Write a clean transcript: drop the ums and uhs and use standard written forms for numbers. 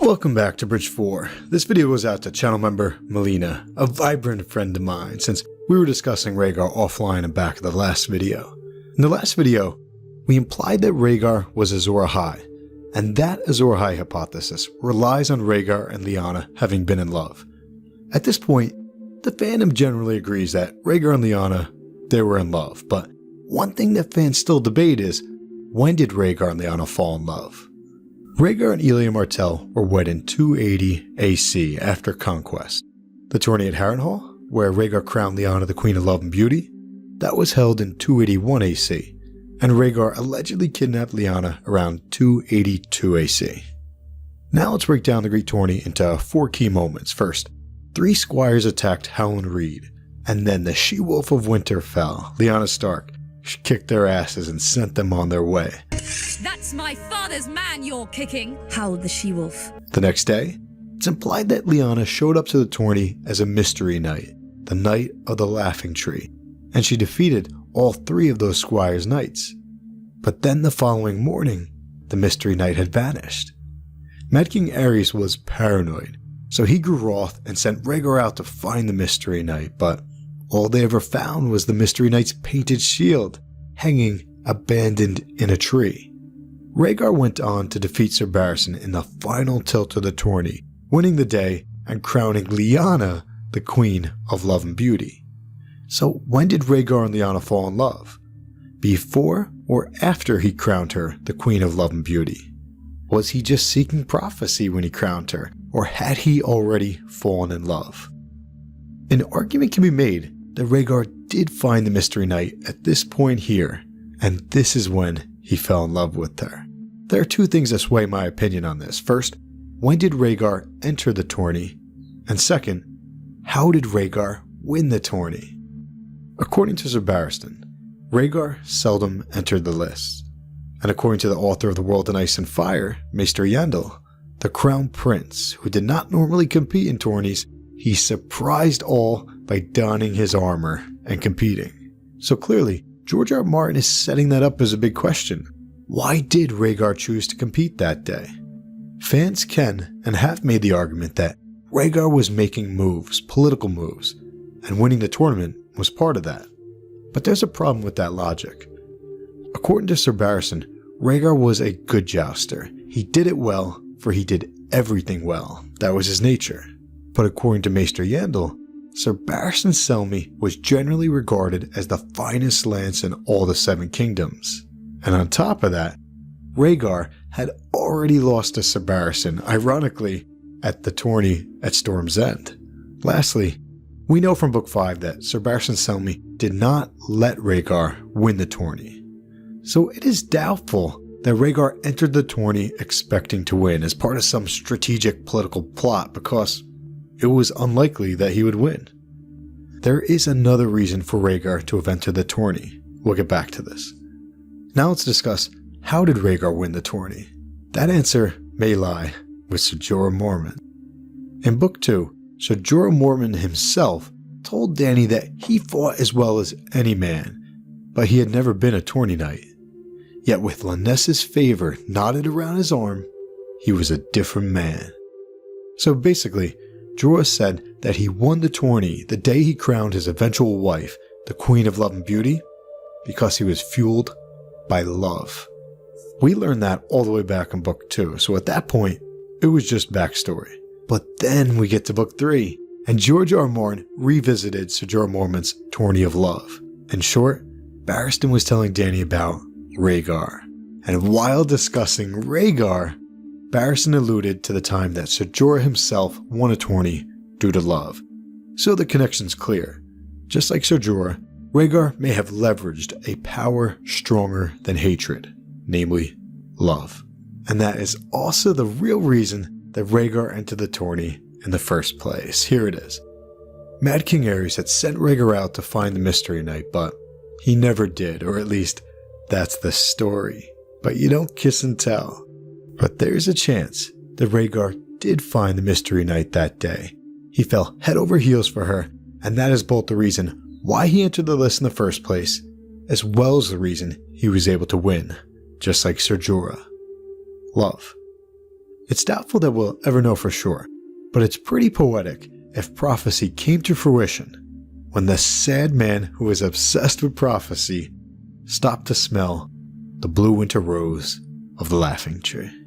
Welcome back to Bridge 4. This video goes out to channel member Melina, a vibrant friend of mine, since we were discussing Rhaegar offline and back in the last video. In the last video, we implied that Rhaegar was Azor Ahai, and that Azor Ahai hypothesis relies on Rhaegar and Lyanna having been in love. At this point, the fandom generally agrees that Rhaegar and Lyanna, they were in love, but one thing that fans still debate is, when did Rhaegar and Lyanna fall in love? Rhaegar and Elia Martell were wed in 280 AC after Conquest. The tourney at Harrenhal, where Rhaegar crowned Lyanna the Queen of Love and Beauty, that was held in 281 AC, and Rhaegar allegedly kidnapped Lyanna around 282 AC. Now let's break down the Great Tourney into 4 key moments. First, 3 squires attacked Howland Reed, and then the She-Wolf of Winterfell, Lyanna Stark, kicked their asses and sent them on their way. That's my father's man you're kicking, howled the she-wolf. The next day, it's implied that Lyanna showed up to the tourney as a mystery knight, the Knight of the Laughing Tree, and she defeated all 3 of those squires' knights. But then the following morning, the mystery knight had vanished. Mad King Aerys was paranoid, so he grew wroth and sent Rhaegar out to find the mystery knight, but all they ever found was the mystery knight's painted shield, hanging abandoned in a tree. Rhaegar went on to defeat Ser Barristan in the final tilt of the tourney, winning the day and crowning Lyanna the Queen of Love and Beauty. So when did Rhaegar and Lyanna fall in love? Before or after he crowned her the Queen of Love and Beauty? Was he just seeking prophecy when he crowned her, or had he already fallen in love? An argument can be made that Rhaegar did find the mystery knight at this point here, and this is when he fell in love with her. There are 2 things that sway my opinion on this. First, when did Rhaegar enter the tourney? And second, how did Rhaegar win the tourney? According to Ser Barristan, Rhaegar seldom entered the lists. And according to the author of The World in Ice and Fire, Maester Yandel, the Crown Prince, who did not normally compete in tourneys, he surprised all by donning his armor and competing. So clearly, George R.R. Martin is setting that up as a big question. Why did Rhaegar choose to compete that day? Fans can and have made the argument that Rhaegar was making moves, political moves, and winning the tournament was part of that. But there's a problem with that logic. According to Ser Barristan, Rhaegar was a good jouster. He did it well, for he did everything well. That was his nature. But according to Maester Yandel, Ser Barristan's Selmy was generally regarded as the finest lance in all the 7 kingdoms. And on top of that, Rhaegar had already lost to Ser Barristan, ironically, at the tourney at Storm's End. Lastly, we know from Book 5 that Ser Barristan's Selmy did not let Rhaegar win the tourney. So it is doubtful that Rhaegar entered the tourney expecting to win as part of some strategic political plot, because it was unlikely that he would win. There is another reason for Rhaegar to have entered the tourney. We'll get back to this. Now let's discuss, how did Rhaegar win the tourney? That answer may lie with Ser Jorah Mormont. In Book 2, Ser Jorah Mormont himself told Dany that he fought as well as any man, but he had never been a tourney knight. Yet with Lynessa's favor knotted around his arm, he was a different man. So basically, Jorah said that he won the tourney the day he crowned his eventual wife, the Queen of Love and Beauty, because he was fueled by love. We learned that all the way back in Book 2, so at that point, it was just backstory. But then we get to Book 3, and George R.R. Martin revisited Ser Jorah Mormont's Tourney of Love. In short, Barristan was telling Dany about Rhaegar. And while discussing Rhaegar, Barristan alluded to the time that Ser Jorah himself won a tourney due to love. So the connection's clear. Just like Ser Jorah, Rhaegar may have leveraged a power stronger than hatred, namely love. And that is also the real reason that Rhaegar entered the tourney in the first place. Here it is. Mad King Aerys had sent Rhaegar out to find the mystery knight, but he never did, or at least that's the story. But you don't kiss and tell. But there's a chance that Rhaegar did find the mystery knight that day. He fell head over heels for her, and that is both the reason why he entered the list in the first place, as well as the reason he was able to win, just like Ser Jorah. Love. It's doubtful that we'll ever know for sure, but it's pretty poetic if prophecy came to fruition when the sad man who is obsessed with prophecy stopped to smell the blue winter rose of the laughing tree.